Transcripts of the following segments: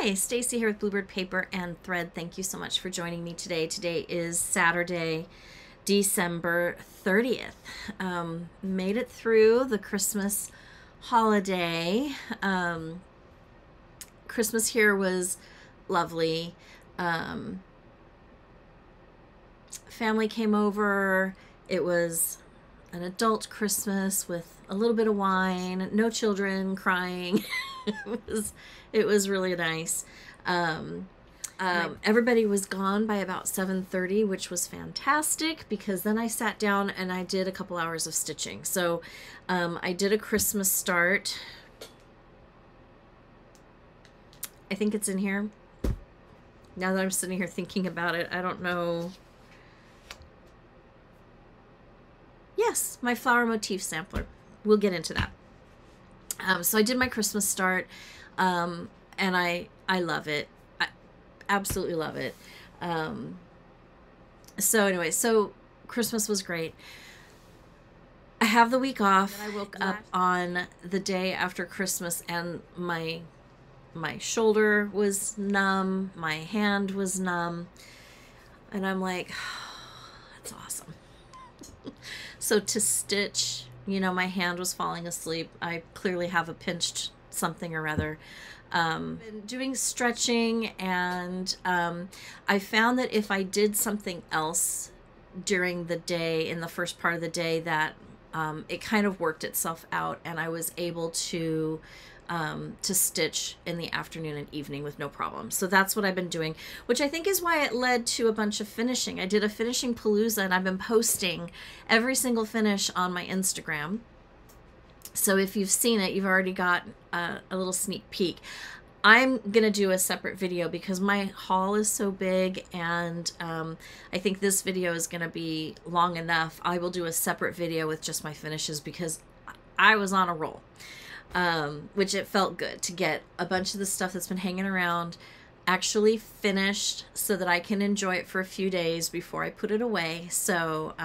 Hi, Stacy here with Bluebird Paper and Thread. Thank you so much for joining me today. Today is Saturday, December 30th. Made it through the Christmas holiday. Christmas here was lovely. Family came over. It was an adult Christmas with a little bit of wine, no children crying. It was really nice. Everybody was gone by about 7:30, which was fantastic because then I sat down and I did a couple hours of stitching. So I did a Christmas start. I think it's in here. Now that I'm sitting here thinking about it, I don't know. Yes, my flower motif sampler. We'll get into that. So I did my Christmas start, and I love it. I absolutely love it. So anyway, so Christmas was great. I have the week off. I woke up on the day after Christmas and my shoulder was numb, my hand was numb, and I'm like, oh, that's awesome. So to stitch, you know, my hand was falling asleep. I clearly have a pinched something or other. Been doing stretching, and I found that if I did something else during the day, in the first part of the day, that it kind of worked itself out, and I was able to stitch in the afternoon and evening with no problem. So that's what I've been doing, which I think is why it led to a bunch of finishing. I did a finishing palooza, and I've been posting every single finish on my Instagram. So if you've seen it, you've already got a little sneak peek. I'm going to do a separate video because my haul is so big, and I think this video is going to be long enough. I will do a separate video with just my finishes because I was on a roll. Which it felt good to get a bunch of the stuff that's been hanging around actually finished so that I can enjoy it for a few days before I put it away. So,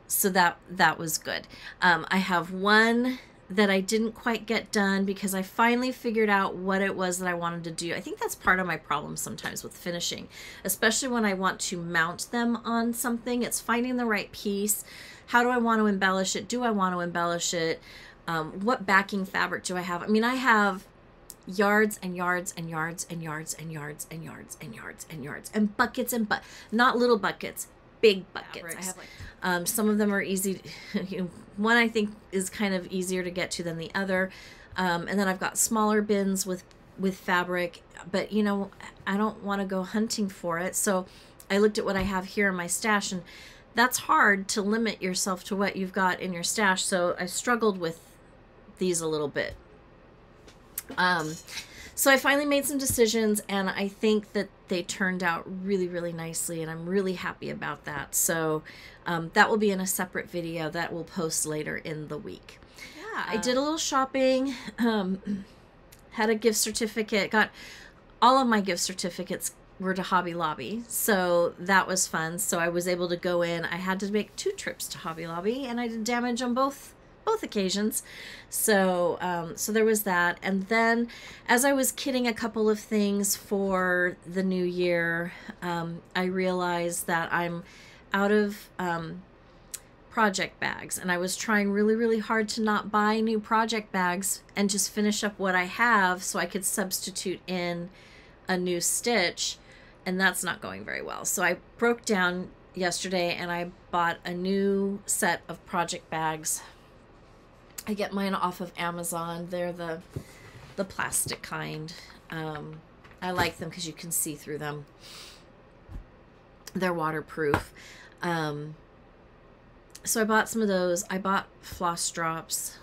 so that was good. I have one that I didn't quite get done because I finally figured out what it was that I wanted to do. I think that's part of my problem sometimes with finishing, especially when I want to mount them on something. It's finding the right piece. How do I want to embellish it? Do I want to embellish it? What backing fabric do I have? I mean, I have yards and yards and yards and yards and yards and yards and yards and yards and buckets and not little buckets, big buckets. I have like, some of them are easy. One I think is kind of easier to get to than the other. And then I've got smaller bins with fabric, but you know, I don't want to go hunting for it. So I looked at what I have here in my stash, and that's hard to limit yourself to what you've got in your stash. So I struggled with these a little bit. So I finally made some decisions, and I think that they turned out really, really nicely, and I'm really happy about that. So that will be in a separate video that we'll post later in the week. Yeah, I did a little shopping, had a gift certificate, got all of my gift certificates were to Hobby Lobby, so that was fun. So I was able to go in. I had to make 2 trips to Hobby Lobby, and I did damage on both occasions. So so there was that. And then as I was kitting a couple of things for the new year, I realized that I'm out of project bags, and I was trying really, really hard to not buy new project bags and just finish up what I have so I could substitute in a new stitch, and that's not going very well. So I broke down yesterday and I bought a new set of project bags. I get mine off of Amazon. They're the plastic kind. I like them because you can see through them. They're waterproof. So I bought some of those. I bought floss drops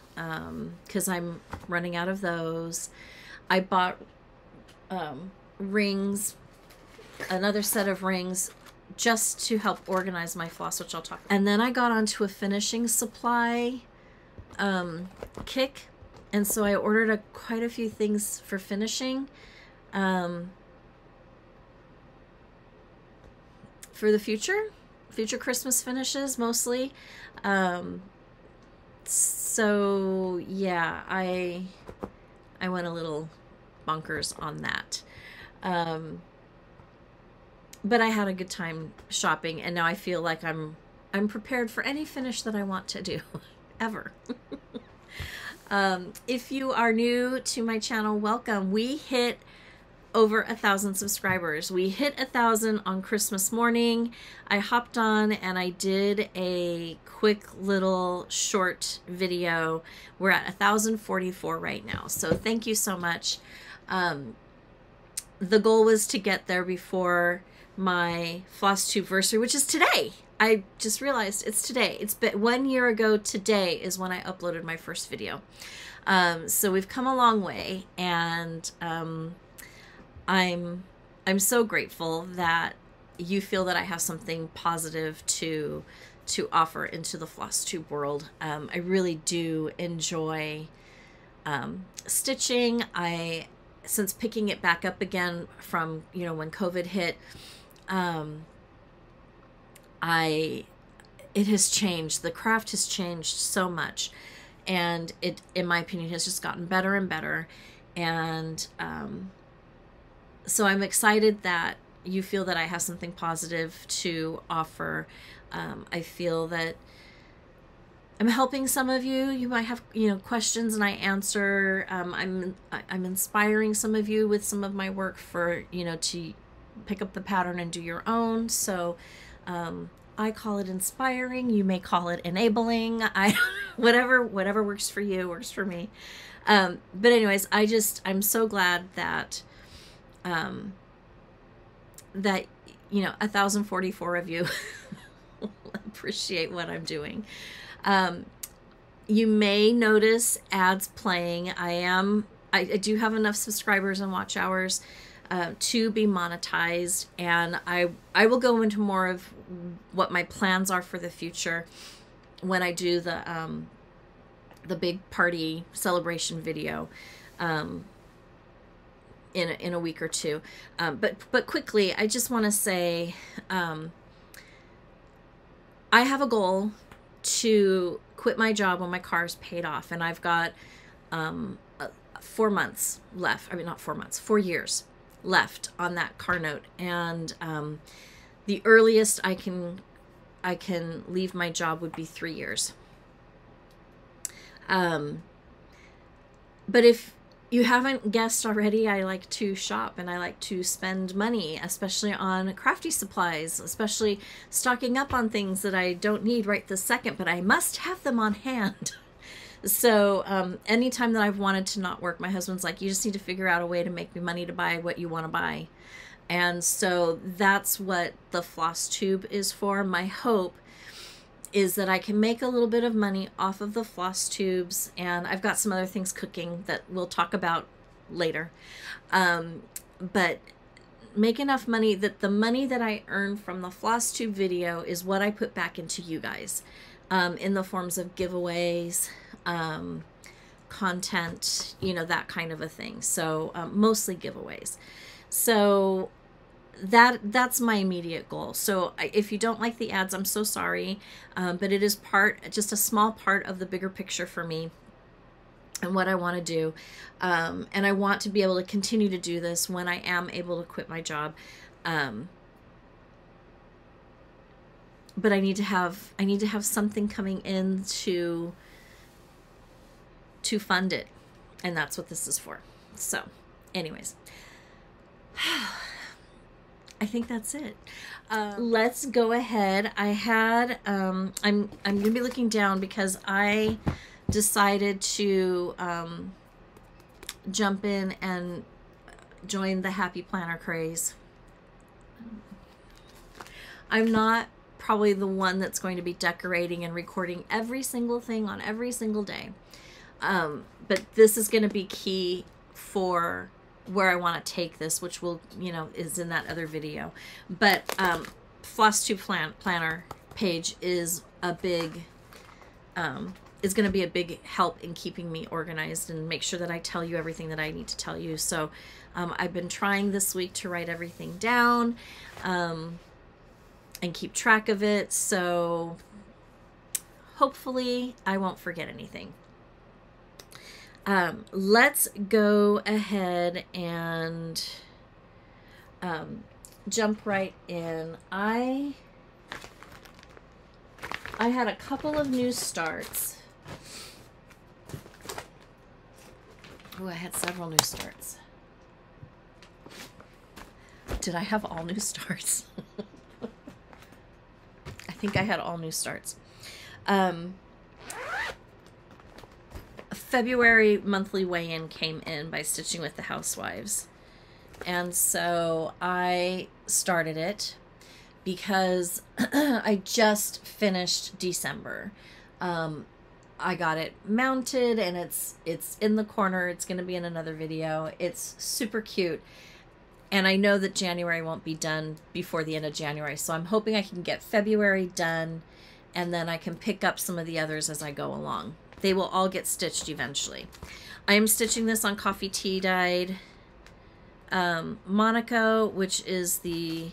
because I'm running out of those. I bought rings, another set of rings, just to help organize my floss, which I'll talk about. And then I got onto a finishing supply kick, and so I ordered quite a few things for finishing for the future Christmas finishes mostly. So yeah, I went a little bonkers on that. But I had a good time shopping, and now I feel like I'm prepared for any finish that I want to do ever. If you are new to my channel, welcome. We hit over 1,000 subscribers. We hit 1,000 on Christmas morning. I hopped on and I did a quick little short video. We're at 1,044 right now. So thank you so much. The goal was to get there before my Flosstube anniversary, which is today. I just realized it's today. It's been 1 year ago today is when I uploaded my first video. So we've come a long way, and I'm so grateful that you feel that I have something positive to offer into the Flosstube world. I really do enjoy stitching. Since picking it back up again from, you know, when COVID hit, it has changed. The craft has changed so much, and it, in my opinion, has just gotten better and better. And so I'm excited that you feel that I have something positive to offer. I feel that I'm helping some of you. You might have, you know, questions and I answer. I'm inspiring some of you with some of my work for, you know, to pick up the pattern and do your own. So I call it inspiring. You may call it enabling. Whatever works for you works for me. But anyways, I'm so glad that that, you know, 1,044 of you appreciate what I'm doing. You may notice ads playing. I do have enough subscribers and watch hours to be monetized, and I will go into more of what my plans are for the future when I do the big party celebration video in a week or two. But quickly, I just want to say I have a goal to quit my job when my car is paid off, and I've got 4 months left. I mean, not 4 months, 4 years left on that car note, and the earliest I can leave my job would be 3 years. But if you haven't guessed already, I like to shop and I like to spend money, especially on crafty supplies, especially stocking up on things that I don't need right this second, but I must have them on hand. So anytime that I've wanted to not work, my husband's like, you just need to figure out a way to make me money to buy what you want to buy. And so that's what the Flosstube is for. My hope is that I can make a little bit of money off of the Flosstubes, and I've got some other things cooking that we'll talk about later. But make enough money that the money that I earn from the Flosstube video is what I put back into you guys in the forms of giveaways, content, you know, that kind of a thing. So mostly giveaways. So that's my immediate goal. So if you don't like the ads, I'm so sorry, but it is just a small part of the bigger picture for me and what I want to do. And I want to be able to continue to do this when I am able to quit my job. But I need to have something coming in to fund it, and that's what this is for. So anyways, I think that's it. Let's go ahead. I had I'm gonna be looking down because I decided to jump in and join the happy planner craze. I'm not probably the one that's going to be decorating and recording every single thing on every single day, but this is going to be key for where I want to take this, which will, you know, is in that other video. But Flosstube planner page is a big is going to be a big help in keeping me organized and make sure that I tell you everything that I need to tell you. So I've been trying this week to write everything down and keep track of it, so hopefully I won't forget anything. Let's go ahead and jump right in. I had a couple of new starts. Oh, I had several new starts. Did I have all new starts? I think I had all new starts. February monthly weigh-in came in by Stitching with the Housewives. And so I started it because I just finished December. I got it mounted and it's in the corner. It's going to be in another video. It's super cute. And I know that January won't be done before the end of January. So I'm hoping I can get February done and then I can pick up some of the others as I go along. They will all get stitched eventually. I am stitching this on coffee tea dyed Monaco, which is the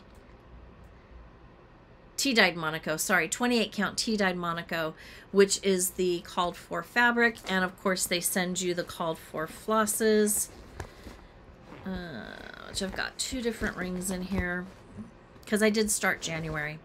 tea dyed Monaco, sorry, 28 count tea dyed Monaco, which is the called for fabric. And of course they send you the called for flosses, which I've got 2 different rings in here because I did start January.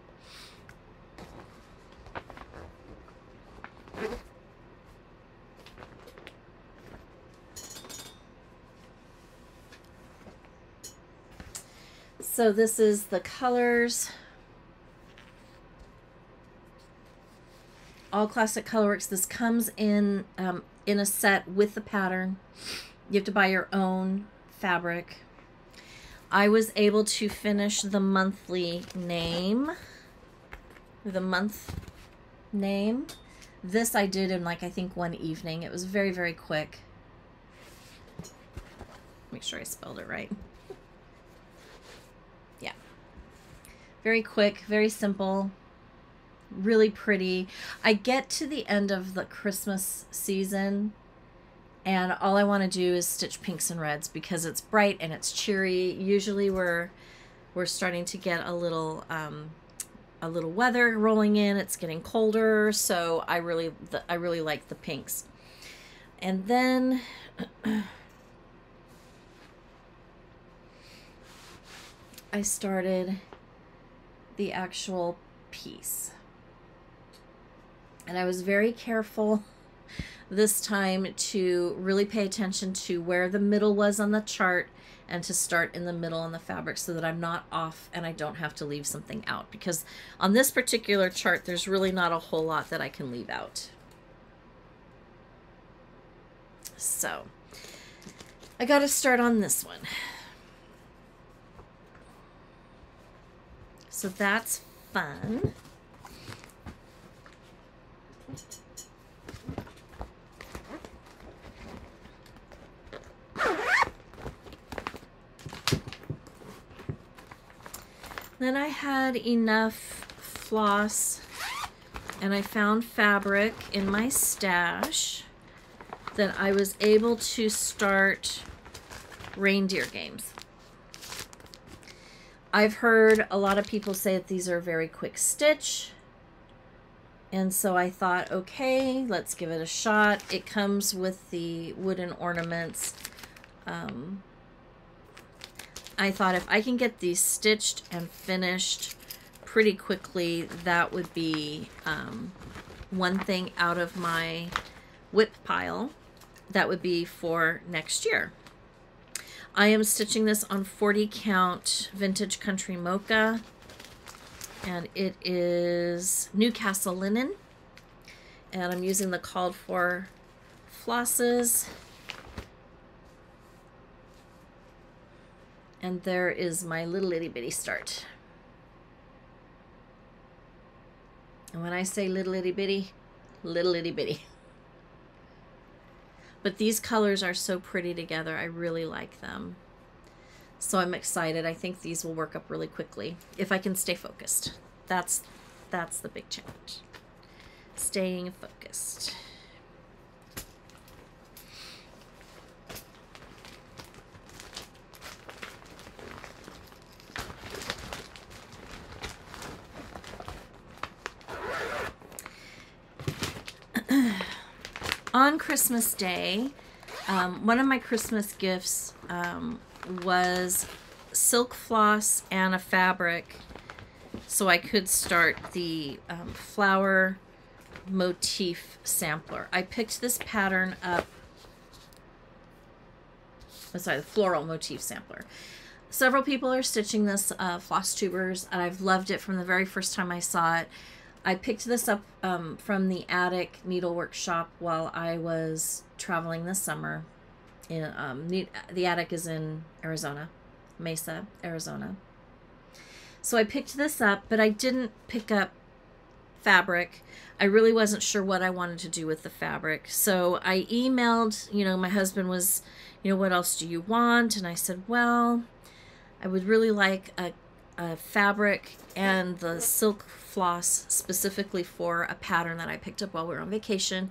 So this is the colors. All Classic Colorworks. This comes in a set with the pattern. You have to buy your own fabric. I was able to finish the monthly name. The month name. This I did in like I think one evening. It was very, very quick. Make sure I spelled it right. Yeah. Very quick, very simple. Really pretty. I get to the end of the Christmas season and all I want to do is stitch pinks and reds because it's bright and it's cheery. Usually we're starting to get a little weather rolling in. It's getting colder, so I really like the pinks. And then I started the actual piece. And I was very careful this time to really pay attention to where the middle was on the chart and to start in the middle on the fabric so that I'm not off and I don't have to leave something out, because on this particular chart there's really not a whole lot that I can leave out. So I got to start on this one. So that's fun. Then I had enough floss and I found fabric in my stash that I was able to start reindeer games. I've heard a lot of people say that these are very quick stitch. And so I thought, okay, let's give it a shot. It comes with the wooden ornaments. I thought if I can get these stitched and finished pretty quickly, that would be one thing out of my whip pile. That would be for next year. I am stitching this on 40 count Vintage Country Mocha. And it is Newcastle linen. And I'm using the called for flosses. And there is my little itty bitty start. And when I say little itty bitty, little itty bitty. But these colors are so pretty together. I really like them. So I'm excited. I think these will work up really quickly if I can stay focused. That's the big challenge. Staying focused. On Christmas Day, One of my Christmas gifts was silk floss and a fabric, so I could start the flower motif sampler. I picked this pattern up, the floral motif sampler. Several people are stitching this, Flosstubers, and I've loved it from the very first time I saw it. I picked this up from the attic needlework shop while I was traveling this summer. The attic is in Arizona, Mesa, Arizona. So I picked this up, but I didn't pick up fabric. I really wasn't sure what I wanted to do with the fabric. So I emailed, my husband was, what else do you want? And I said, well, I would really like a fabric and the silk floss specifically for a pattern that I picked up while we were on vacation.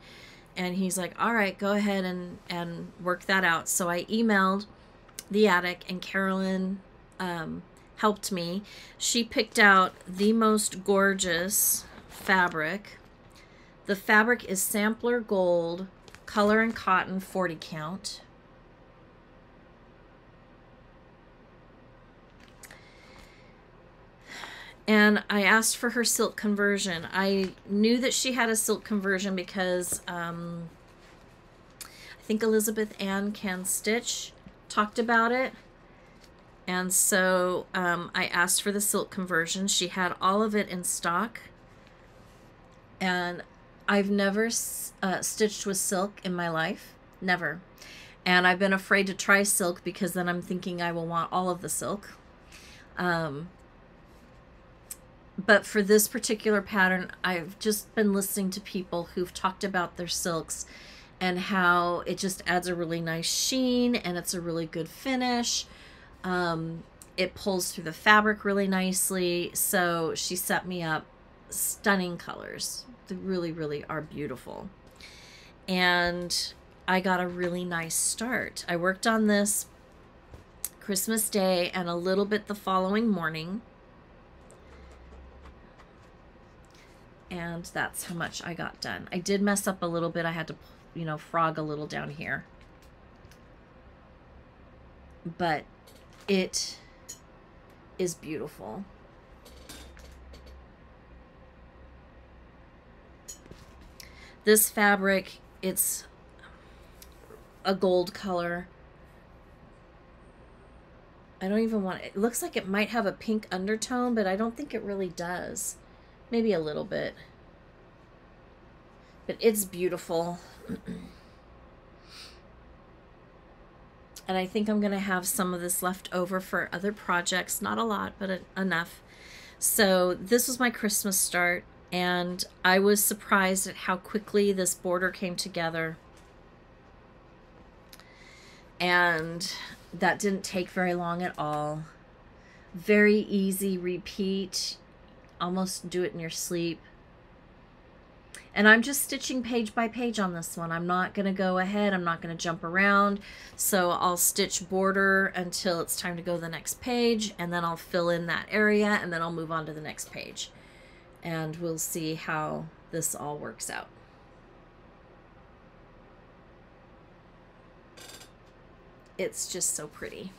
And he's like, all right, go ahead and work that out. So I emailed the attic, and Carolyn helped me. She picked out the most gorgeous fabric. The fabric is Sampler Gold, color and cotton, 40 count. And I asked for her silk conversion. I knew that she had a silk conversion because I think Elizabeth Ann Can Stitch talked about it. And so I asked for the silk conversion. She had all of it in stock. And I've never stitched with silk in my life. Never. And I've been afraid to try silk because then I'm thinking I will want all of the silk. But for this particular pattern, I've just been listening to people who've talked about their silks and how it just adds a really nice sheen and it's a really good finish. It pulls through the fabric really nicely. So she set me up stunning colors. They really, really are beautiful. And I got a really nice start. I worked on this Christmas Day and a little bit the following morning. And that's how much I got done. I did mess up a little bit. I had to, frog a little down here. But it is beautiful. This fabric, it's a gold color. I don't even want it. It looks like it might have a pink undertone, but I don't think it really does. Maybe a little bit. But it's beautiful. And I think I'm going to have some of this left over for other projects. Not a lot, but enough. So this was my Christmas start. And I was surprised at how quickly this border came together. And that didn't take very long at all. Very easy repeat. Almost do it in your sleep. And I'm just stitching page by page on this one. I'm not going to go ahead. I'm not going to jump around. So I'll stitch border until it's time to go to the next page. And then I'll fill in that area. And then I'll move on to the next page. And we'll see how this all works out. It's just so pretty.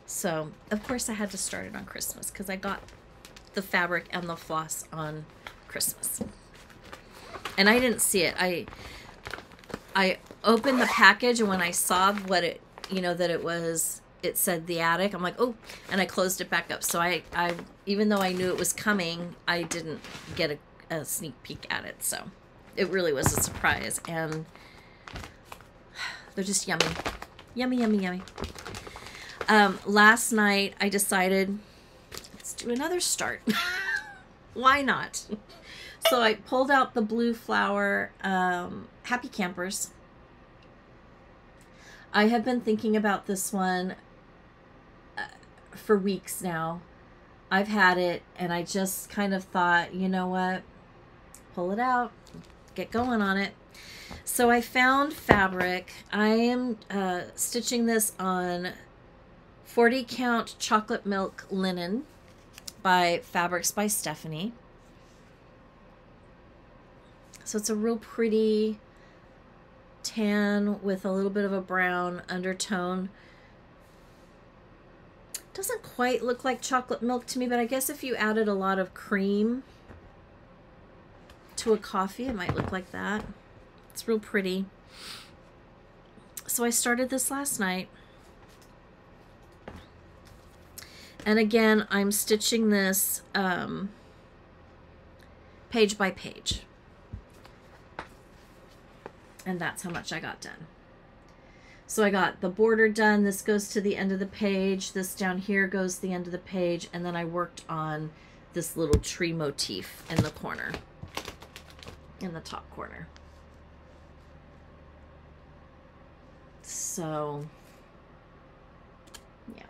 So, of course, I had to start it on Christmas because I got the fabric and the floss on Christmas. And I didn't see it. I opened the package, and when I saw what it, that it said the attic, I'm like, oh, and I closed it back up. So I even though I knew it was coming, I didn't get a sneak peek at it. So it really was a surprise. And they're just yummy. Yummy, yummy, yummy. Last night I decided, let's do another start. Why not? So I pulled out the blue flower Happy Campers. I have been thinking about this one for weeks now. I've had it, and I just kind of thought, you know what? Pull it out, get going on it. So I found fabric. I am stitching this on 40 count chocolate milk linen by Fabrics by Stephanie. So it's a real pretty tan with a little bit of a brown undertone. Doesn't quite look like chocolate milk to me, but I guess if you added a lot of cream to a coffee, it might look like that. It's real pretty. So I started this last night. And again, I'm stitching this page by page. And that's how much I got done. So I got the border done. This goes to the end of the page. This down here goes to the end of the page. And then I worked on this little tree motif in the corner, in the top corner. So, yeah.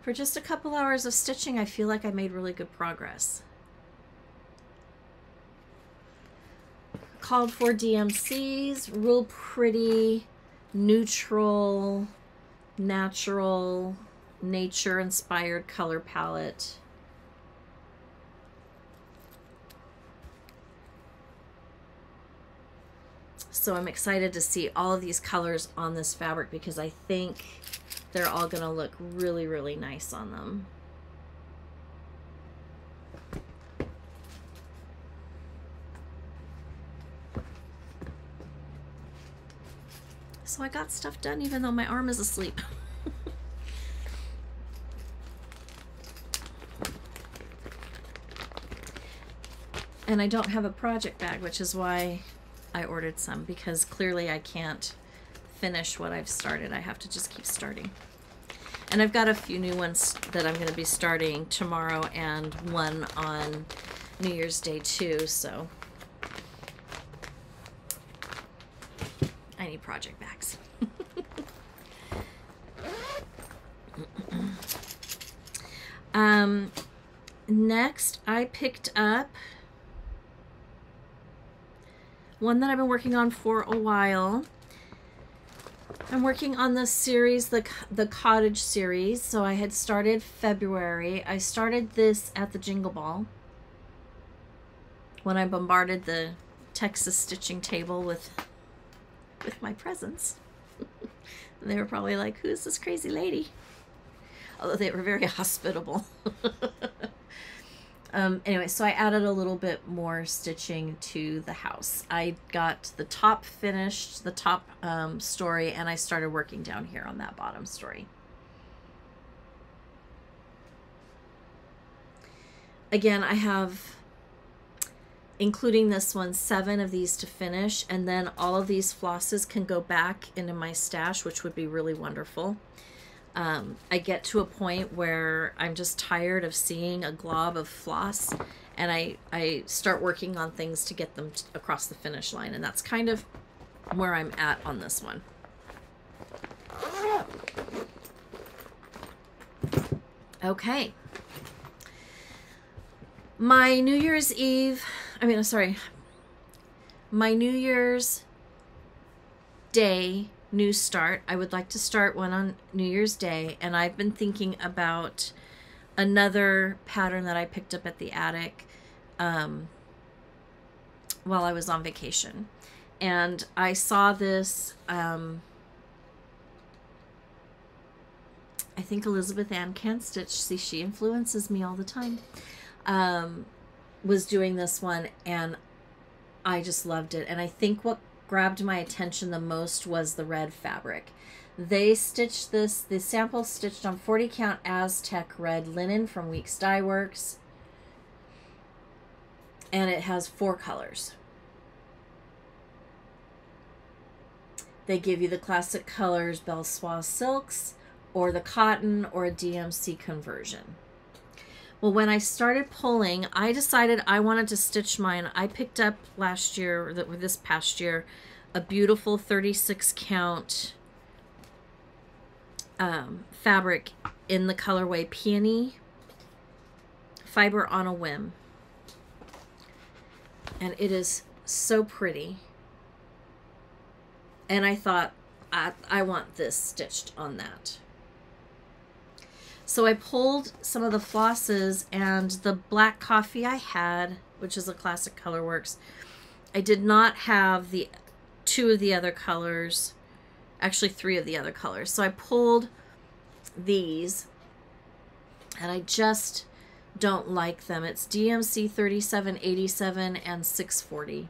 For just a couple hours of stitching, I feel like I made really good progress. Called for DMCs, real pretty, neutral, natural, nature-inspired color palette. So I'm excited to see all of these colors on this fabric because I think they're all going to look really, really nice on them. So I got stuff done even though my arm is asleep. And I don't have a project bag, which is why I ordered some, because clearly I can't finish what I've started. I have to just keep starting. And I've got a few new ones that I'm going to be starting tomorrow and one on New Year's Day too, so I need project bags. Next I picked up one that I've been working on for a while. I'm working on this series, the cottage series. So I had started February. I started this at the Jingle Ball when I bombarded the Texas stitching table with my presents. And they were probably like, who's this crazy lady? Although they were very hospitable. Anyway, so I added a little bit more stitching to the house. I got the top finished, the top story, and I started working down here on that bottom story. Again, I have, including this one, 7 of these to finish, and then all of these flosses can go back into my stash, which would be really wonderful. I get to a point where I'm just tired of seeing a glob of floss, and I start working on things to get them across the finish line, and that's kind of where I'm at on this one. Okay. My New Year's Day new start. I would like to start one on New Year's Day, and I've been thinking about another pattern that I picked up at the attic while I was on vacation. And I saw this, I think Elizabeth Ann Can Stitch, see, she influences me all the time, was doing this one, and I just loved it. And I think what grabbed my attention the most was the red fabric. They stitched this, the sample stitched on 40 count Aztec red linen from Weeks Dye Works, and it has 4 colors. They give you the classic colors, Belle Soie silks, or the cotton, or a DMC conversion. Well, when I started pulling, I decided I wanted to stitch mine. I picked up last year, this past year, a beautiful 36 count fabric in the colorway Peony, Fiber on a Whim. And it is so pretty. And I thought, I want this stitched on that. So I pulled some of the flosses, and the black coffee I had which is a classic Colorworks. I did not have the 2 of the other colors, actually 3 of the other colors. So I pulled these, and I just don't like them. It's DMC 3787 and 640.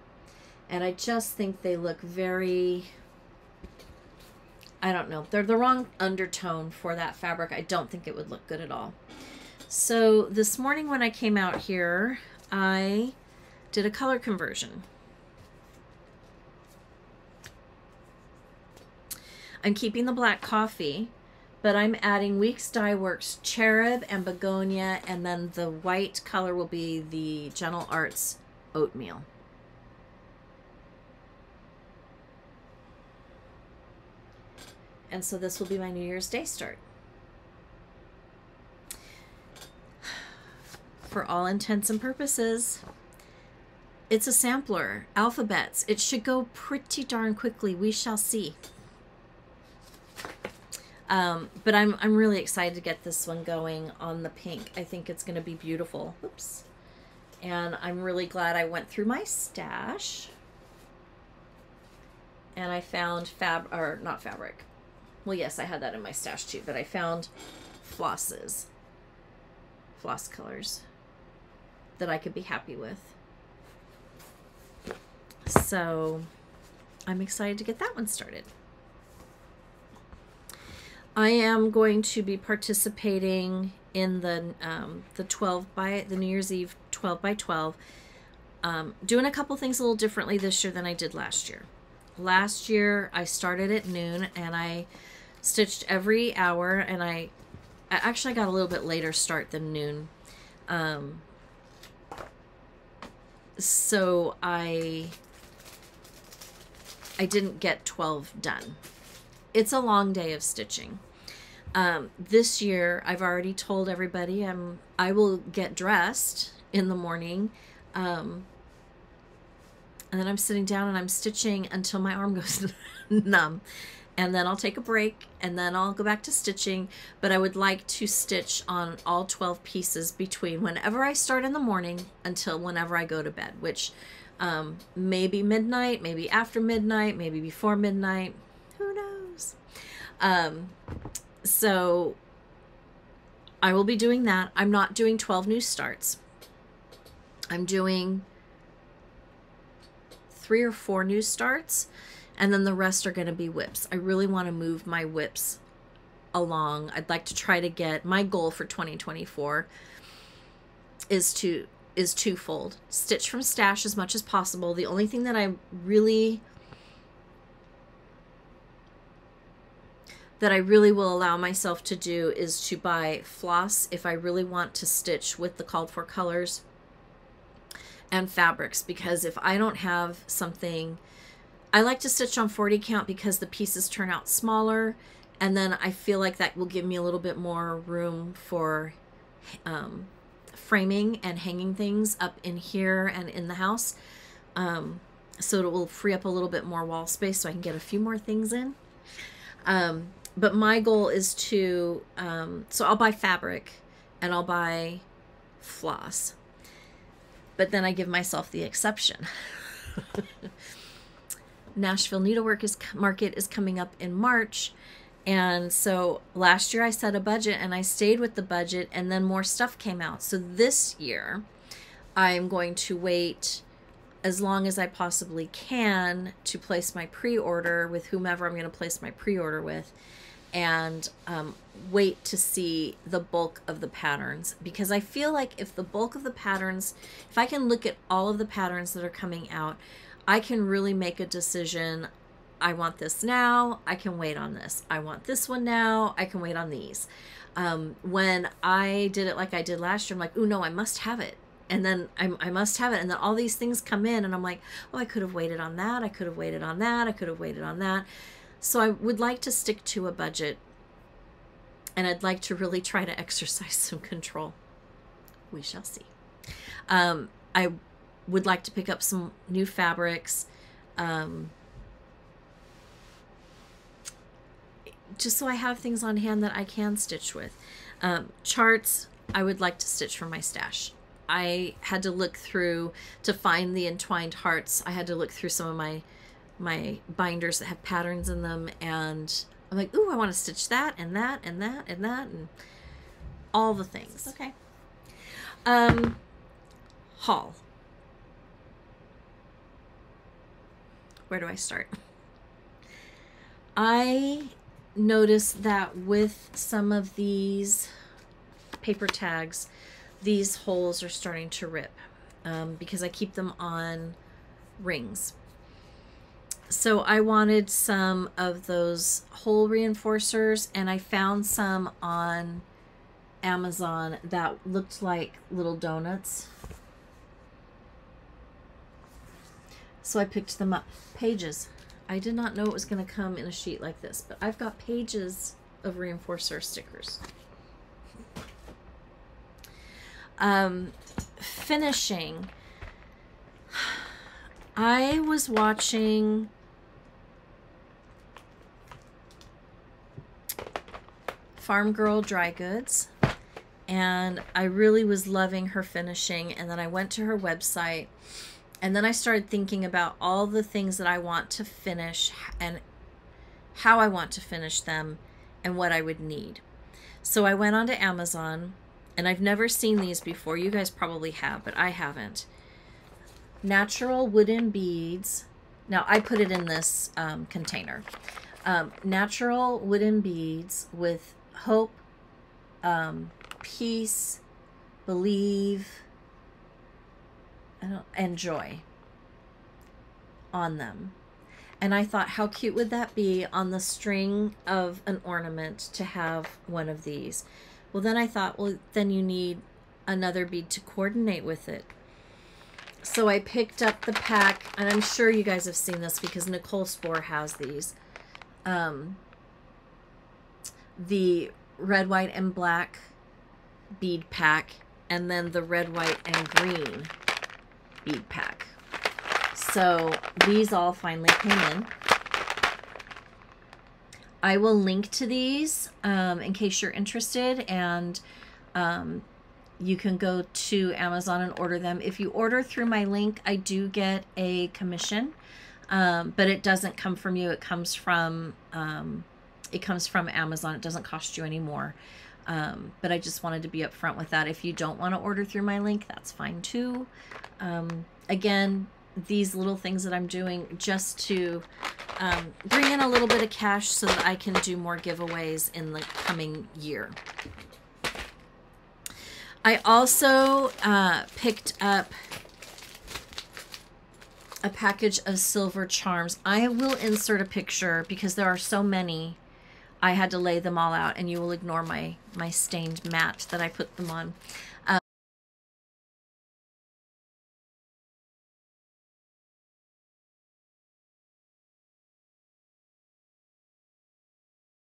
And I just think they look very, I don't know. They're the wrong undertone for that fabric. I don't think it would look good at all. So this morning when I came out here, I did a color conversion. I'm keeping the black coffee, but I'm adding Weeks Dye Works Cherub and Begonia, and then the white color will be the Gentle Arts Oatmeal. And so this will be my New Year's Day start. For all intents and purposes, it's a sampler, alphabets. It should go pretty darn quickly. We shall see. But I'm really excited to get this one going on the pink. I think it's going to be beautiful. Oops. And I'm really glad I went through my stash and I found not fabric. Well, yes, I had that in my stash too, but I found floss colors that I could be happy with. So I'm excited to get that one started. I am going to be participating in the 12 by the New Year's Eve 12 by 12, doing a couple things a little differently this year than I did last year. Last year I started at noon and I stitched every hour, and I actually got a little bit later start than noon. So I didn't get 12 done. It's a long day of stitching. This year, I've already told everybody I will get dressed in the morning, and then I'm sitting down and I'm stitching until my arm goes numb. And then I'll take a break, and then I'll go back to stitching. But I would like to stitch on all 12 pieces between whenever I start in the morning until whenever I go to bed, which maybe midnight, maybe after midnight, maybe before midnight. Who knows? So I will be doing that. I'm not doing 12 new starts. I'm doing 3 or 4 new starts, and then the rest are going to be whips. I really want to move my whips along. I'd like to try to get, my goal for 2024 is twofold. Stitch from stash as much as possible. The only thing that I really will allow myself to do is to buy floss if I really want to stitch with the called for colors and fabrics, because if I don't have something, I like to stitch on 40 count because the pieces turn out smaller, and then I feel like that will give me a little bit more room for framing and hanging things up in here and in the house. So it will free up a little bit more wall space so I can get a few more things in. But my goal is to, so I'll buy fabric and I'll buy floss, but then I give myself the exception. Nashville Needlework Market is coming up in March. And so last year I set a budget and I stayed with the budget, and then more stuff came out. So this year I'm going to wait as long as I possibly can to place my pre-order with whomever I'm going to place my pre-order with, and wait to see the bulk of the patterns, because I feel like if the bulk of the patterns, if I can look at all of the patterns that are coming out, I can really make a decision. I want this now, I can wait on this. I want this one now, I can wait on these. When I did it like I did last year, I'm like, oh no, I must have it. And then I must have it. And then all these things come in and I'm like, oh, I could have waited on that. I could have waited on that. I could have waited on that. So I would like to stick to a budget, and I'd like to really try to exercise some control. We shall see. I would like to pick up some new fabrics, just so I have things on hand that I can stitch with. Charts, I would like to stitch from my stash. I had to look through to find the entwined hearts. I had to look through some of my binders that have patterns in them, and I'm like, ooh, I want to stitch that and that and that and that and all the things. Okay. Haul. Where do I start? I noticed that with some of these paper tags, these holes are starting to rip because I keep them on rings. So I wanted some of those hole reinforcers, and I found some on Amazon that looked like little donuts. So I picked them up. Pages. I did not know it was going to come in a sheet like this, but I've got pages of reinforcer stickers. Finishing. I was watching Farm Girl Dry Goods, and I really was loving her finishing, and then I went to her website, and then I started thinking about all the things that I want to finish and how I want to finish them and what I would need. So I went onto Amazon, and I've never seen these before. You guys probably have, but I haven't. Natural wooden beads. Now I put it in this container. Natural wooden beads with hope, peace, believe, and joy on them. And I thought, how cute would that be on the string of an ornament to have one of these? Well, then I thought, well, then you need another bead to coordinate with it. So I picked up the pack, and I'm sure you guys have seen this because Nicole Spohr has these. The red, white, and black bead pack, and then the red, white, and green bead pack. So these all finally came in. I will link to these in case you're interested, and you can go to Amazon and order them. If you order through my link, I do get a commission, but it doesn't come from you. It comes from Amazon. It doesn't cost you any more. But I just wanted to be upfront with that. If you don't want to order through my link, that's fine too. Again, these little things that I'm doing just to bring in a little bit of cash so that I can do more giveaways in the coming year. I also picked up a package of silver charms. I will insert a picture because there are so many. I had to lay them all out, and you will ignore my stained mat that I put them on.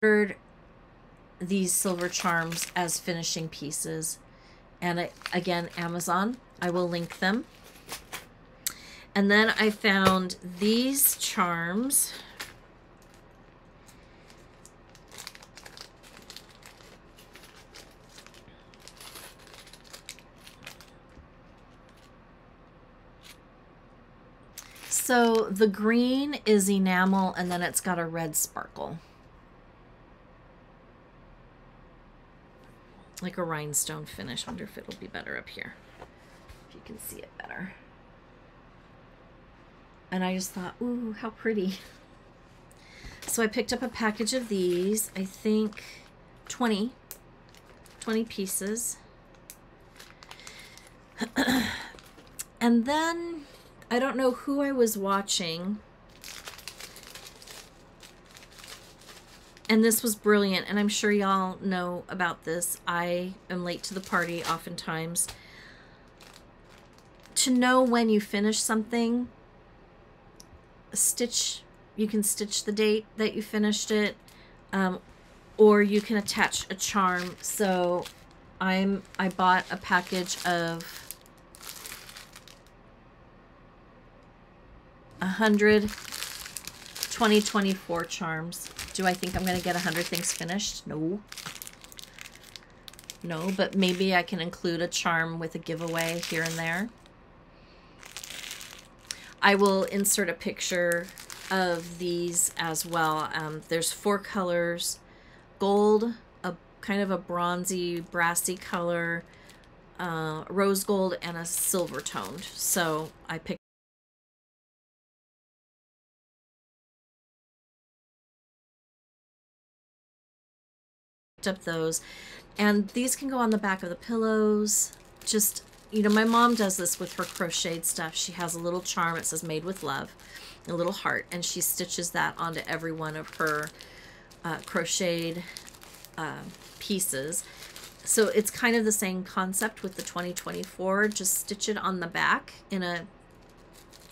Ordered these silver charms as finishing pieces, and again, Amazon. I will link them. And then I found these charms. So the green is enamel, and then it's got a red sparkle. Like a rhinestone finish. Wonder if it'll be better up here. If you can see it better. And I just thought, ooh, how pretty. So I picked up a package of these. I think 20 pieces. And then I don't know who I was watching, and this was brilliant, and I'm sure y'all know about this. I am late to the party oftentimes. To know when you finish something, you can stitch the date that you finished it, or you can attach a charm. So I bought a package of 100 2024 charms. Do I think I'm going to get 100 things finished? No. know, but maybe I can include a charm with a giveaway here and there. I will insert a picture of these as well. There's 4 colors: gold, a kind of a bronzy, brassy color, rose gold, and a silver toned. So I picked up those, and these can go on the back of the pillows. Just, you know, my mom does this with her crocheted stuff. She has a little charm, it says "Made with Love," a little heart, and she stitches that onto every one of her crocheted pieces. So it's kind of the same concept with the 2024. Just stitch it on the back in a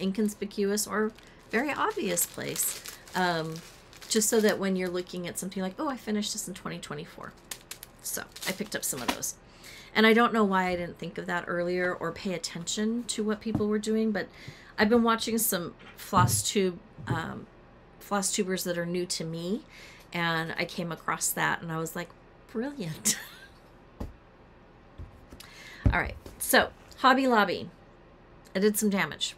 inconspicuous or very obvious place, just so that when you're looking at something like, oh, I finished this in 2024. So I picked up some of those. And I don't know why I didn't think of that earlier or pay attention to what people were doing, but I've been watching some Flosstube, Flosstubers that are new to me, and I came across that and I was like, brilliant. All right, so Hobby Lobby. I did some damage.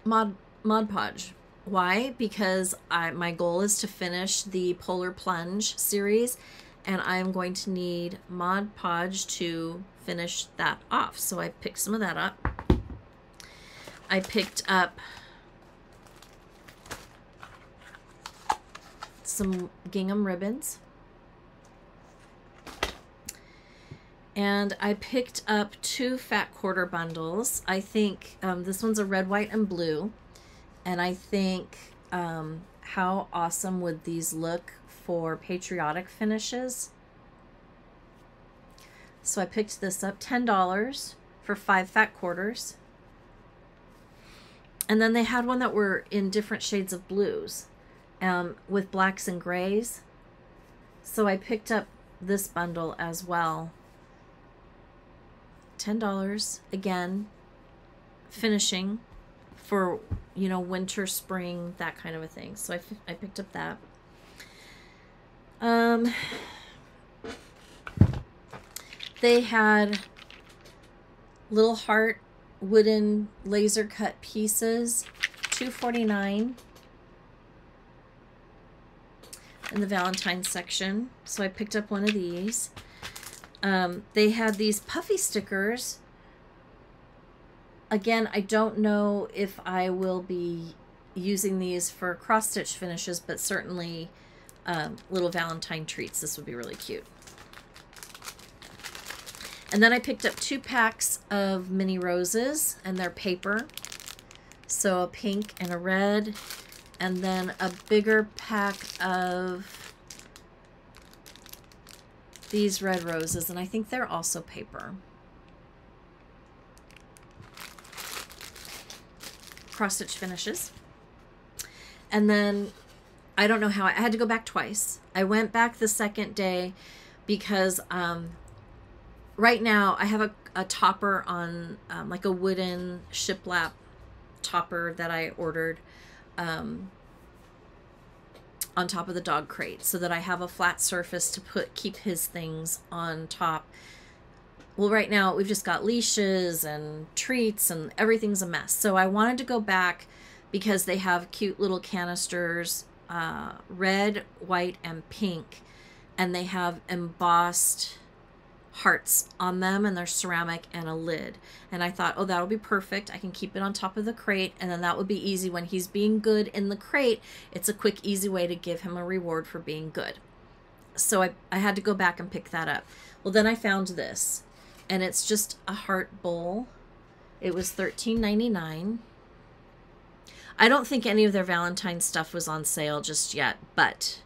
Mod Podge. Why? Because my goal is to finish the Polar Plunge series, and I'm going to need Mod Podge to finish that off. So I picked some of that up. I picked up some gingham ribbons. And I picked up 2 fat quarter bundles. I think this one's a red, white, and blue. And I think how awesome would these look for patriotic finishes. So I picked this up, $10 for 5 fat quarters. And then they had one that were in different shades of blues with blacks and grays. So I picked up this bundle as well. $10 again, finishing for, you know, winter, spring, that kind of a thing. So I picked up that. They had little heart wooden laser cut pieces, $2.49 in the Valentine's section. So I picked up one of these. They had these puffy stickers. Again, I don't know if I will be using these for cross-stitch finishes, but certainly little Valentine treats. This would be really cute. And then I picked up 2 packs of mini roses, and they're paper. So a pink and a red, and then a bigger pack of these red roses, and I think they're also paper. Cross-stitch finishes. And then I don't know how I had to go back twice. I went back the second day because right now I have a topper on like a wooden shiplap topper that I ordered on top of the dog crate, so that I have a flat surface to keep his things on top. Well, right now we've just got leashes and treats and everything's a mess. So I wanted to go back because they have cute little canisters, red, white, and pink, and they have embossed hearts on them, and they're ceramic and a lid. And I thought, oh, that'll be perfect. I can keep it on top of the crate, and then that would be easy when he's being good in the crate. It's a quick, easy way to give him a reward for being good. So I had to go back and pick that up. Well, then I found this, and it's just a heart bowl. It was $13.99. I don't think any of their Valentine's stuff was on sale just yet, but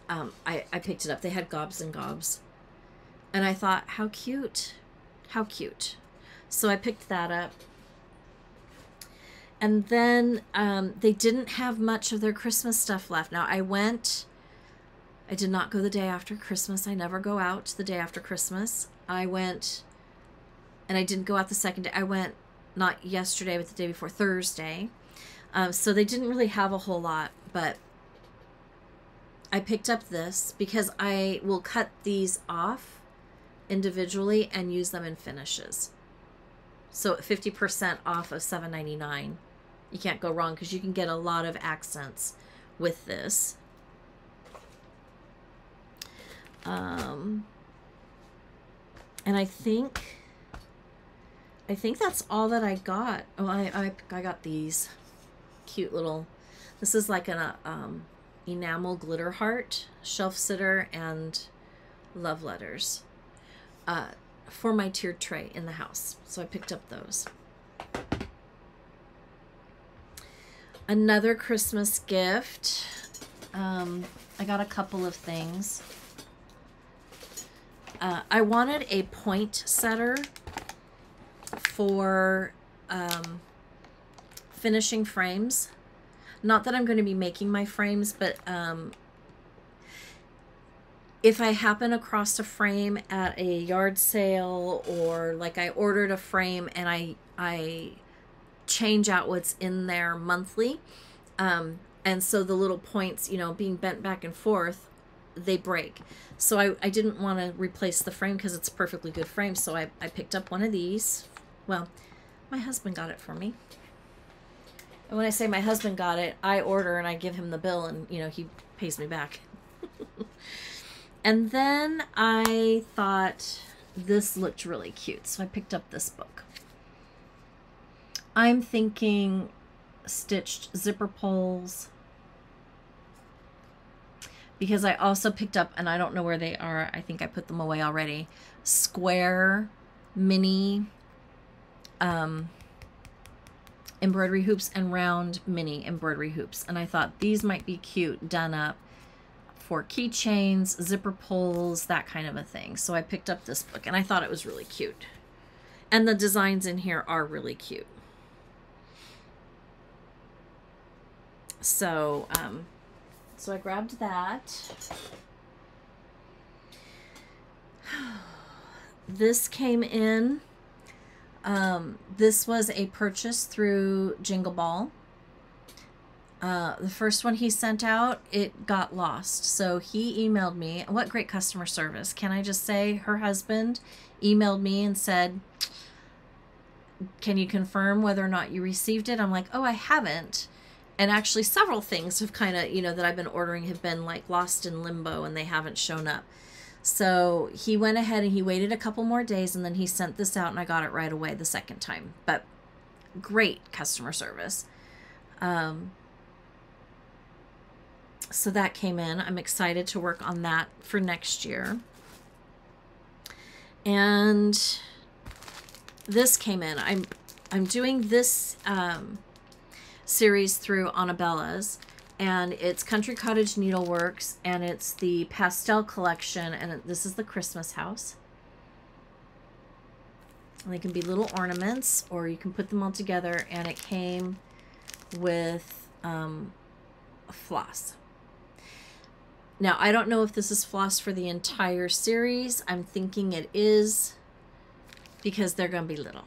I picked it up. They had gobs and gobs. And I thought, how cute, how cute. So I picked that up. And then they didn't have much of their Christmas stuff left. Now I did not go the day after Christmas. I never go out the day after Christmas. I went, and I didn't go out the second day. I went not yesterday, but the day before, Thursday. So they didn't really have a whole lot, but I picked up this because I will cut these off individually and use them in finishes. So 50% off of $7.99. You can't go wrong because you can get a lot of accents with this. And I think that's all that I got. Oh, I got these cute little, this is like an enamel glitter heart, shelf sitter, and love letters for my tiered tray in the house. So I picked up those. Another Christmas gift. I got a couple of things. I wanted a point setter for finishing frames. Not that I'm going to be making my frames, but if I happen across a frame at a yard sale, or like I ordered a frame and I change out what's in there monthly, and so the little points, you know, being bent back and forth, they break. So I didn't want to replace the frame because it's a perfectly good frame. So I picked up one of these. Well, my husband got it for me. And when I say my husband got it, I order and I give him the bill, and, you know, he pays me back. And then I thought this looked really cute, so I picked up this book. I'm thinking stitched zipper pulls, because I also picked up, and I don't know where they are, I think I put them away already, square mini embroidery hoops and round mini embroidery hoops. And I thought these might be cute done up for keychains, zipper pulls, that kind of a thing. So I picked up this book and I thought it was really cute. And the designs in here are really cute. So, so I grabbed that. This came in. This was a purchase through Jingle Ball. The first one he sent out, it got lost. So he emailed me. What great customer service. Can I just say, her husband emailed me and said, can you confirm whether or not you received it? I'm like, oh, I haven't. And actually several things have kind of, you know, that I've been ordering have been like lost in limbo and they haven't shown up. So he went ahead and he waited a couple more days, and then he sent this out and I got it right away the second time. But great customer service. So that came in. I'm excited to work on that for next year. And this came in. I'm doing this series through Annabella's, and it's Country Cottage Needleworks, and it's the pastel collection, and this is the Christmas house. And they can be little ornaments, or you can put them all together, and it came with floss. Now, I don't know if this is floss for the entire series. I'm thinking it is, because they're going to be little.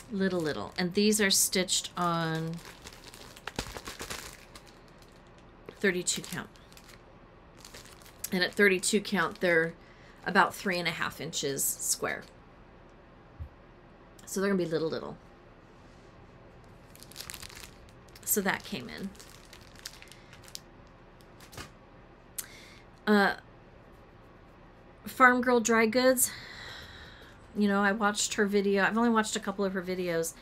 Little. And these are stitched on 32 count. And at 32 count, they're about 3.5 inches square. So they're going to be little. So that came in. Farm Girl Dry Goods. You know, I watched her video. I've only watched a couple of her videos.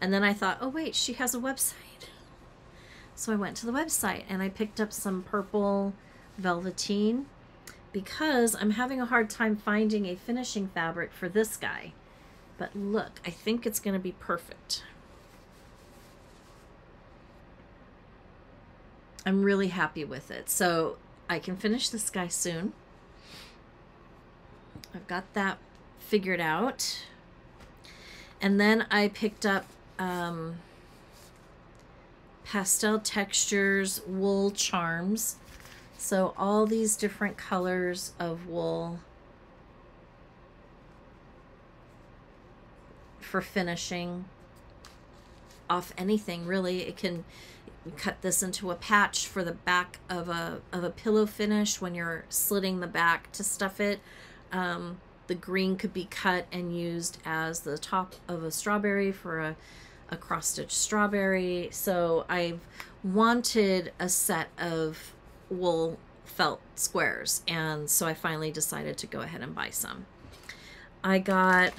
And then I thought, oh wait, she has a website. So I went to the website and I picked up some purple velveteen because I'm having a hard time finding a finishing fabric for this guy. But look, I think it's going to be perfect. I'm really happy with it. So I can finish this guy soon. I've got that figured out. And then I picked up pastel textures wool charms. So all these different colors of wool for finishing off anything, really. It can, cut this into a patch for the back of a pillow finish when you're slitting the back to stuff it. The green could be cut and used as the top of a strawberry for a cross-stitch strawberry. So I've wanted a set of wool felt squares, and so I finally decided to go ahead and buy some. I got,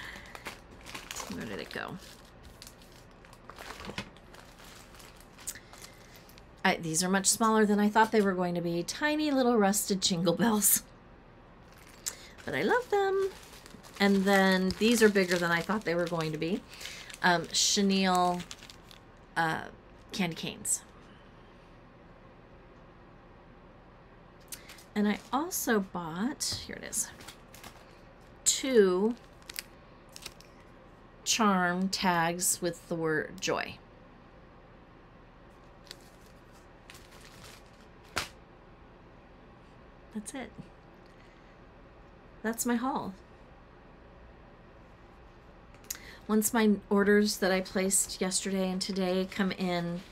where did it go? These are much smaller than I thought they were going to be. Tiny little rusted jingle bells. But I love them. And then these are bigger than I thought they were going to be. Chenille candy canes. And I also bought, here it is, 2 charm tags with the word joy. That's it. That's my haul. Once my orders that I placed yesterday and today come in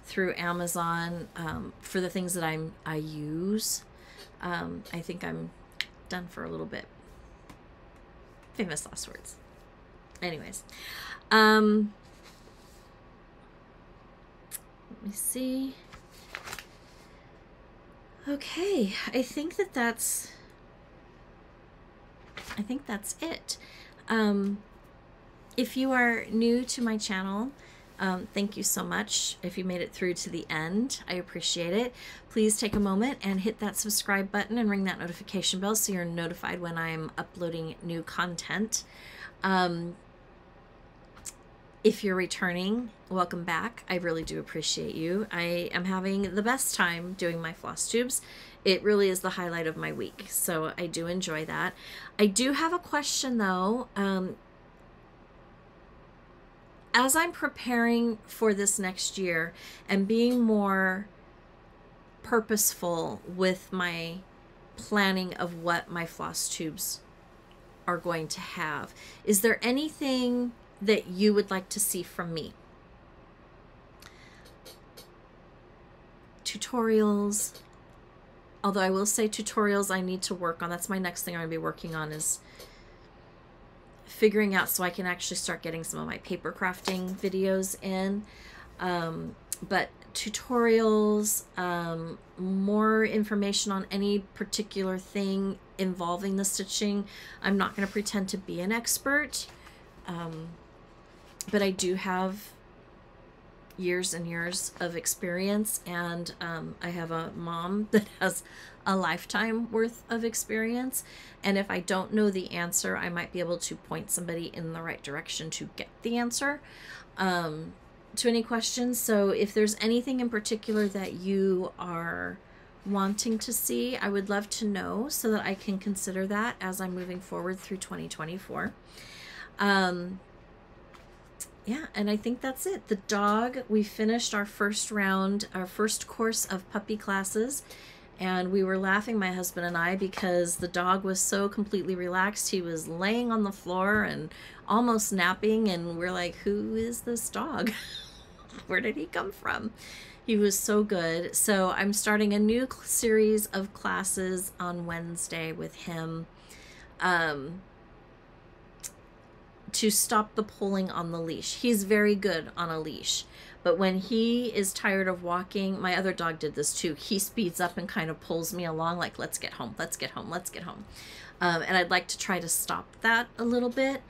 through Amazon for the things that I use, I think I'm done for a little bit. Famous last words. Anyways, let me see. Okay, I think that's it. If you are new to my channel, thank you so much. If you made it through to the end, I appreciate it. Please take a moment and hit that subscribe button and ring that notification bell so you're notified when I'm uploading new content. If you're returning, welcome back. I really do appreciate you. I am having the best time doing my floss tubes. It really is the highlight of my week, so I do enjoy that. I do have a question though. As I'm preparing for this next year and being more purposeful with my planning of what my floss tubes are going to have, is there anything that you would like to see from me? Tutorials. Although I will say tutorials I need to work on. That's my next thing I'm going to be working on, is figuring out so I can actually start getting some of my paper crafting videos in. But tutorials, more information on any particular thing involving the stitching. I'm not going to pretend to be an expert. But I do have years and years of experience, and I have a mom that has a lifetime worth of experience, and if I don't know the answer, I might be able to point somebody in the right direction to get the answer to any questions. So if there's anything in particular that you are wanting to see, I would love to know so that I can consider that as I'm moving forward through 2024. Yeah, and I think that's it. The dog, we finished our first round, our first course of puppy classes, and we were laughing, my husband and I, because the dog was so completely relaxed. He was laying on the floor and almost napping, and we're like, who is this dog? Where did he come from? He was so good. So I'm starting a new series of classes on Wednesday with him. To stop the pulling on the leash. He's very good on a leash, but when he is tired of walking, my other dog did this too. He speeds up and kind of pulls me along like, let's get home, let's get home, let's get home. And I'd like to try to stop that a little bit.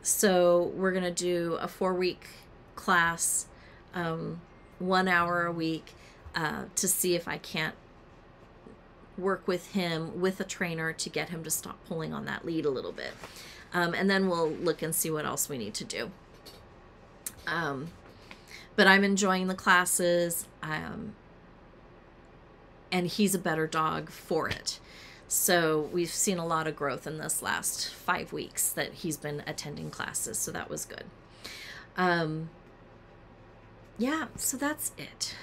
So we're going to do a 4-week class, 1 hour a week, to see if I can't work with him with a trainer to get him to stop pulling on that lead a little bit. And then we'll look and see what else we need to do. But I'm enjoying the classes, and he's a better dog for it. So we've seen a lot of growth in this last 5 weeks that he's been attending classes. So that was good. Yeah, so that's it.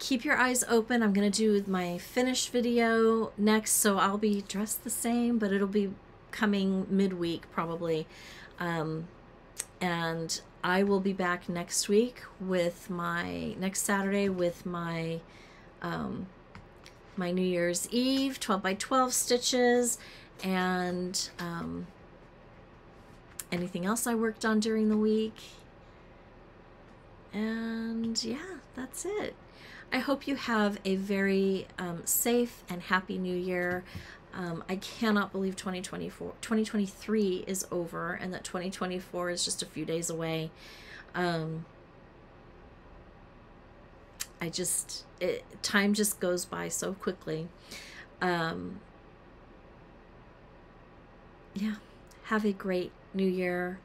Keep your eyes open. I'm going to do my finished video next, so I'll be dressed the same, but it'll be coming midweek probably. And I will be back next week with next Saturday with my my New Year's Eve 12 by 12 stitches, and anything else I worked on during the week. And yeah, that's it. I hope you have a very safe and happy new year. I cannot believe 2023 is over and that 2024 is just a few days away. Time just goes by so quickly. Yeah, have a great new year.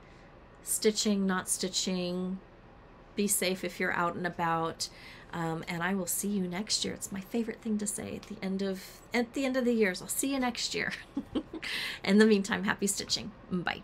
Stitching, not stitching. Be safe if you're out and about. And I will see you next year. It's my favorite thing to say at the end of the years. I'll see you next year. In the meantime, happy stitching. Bye.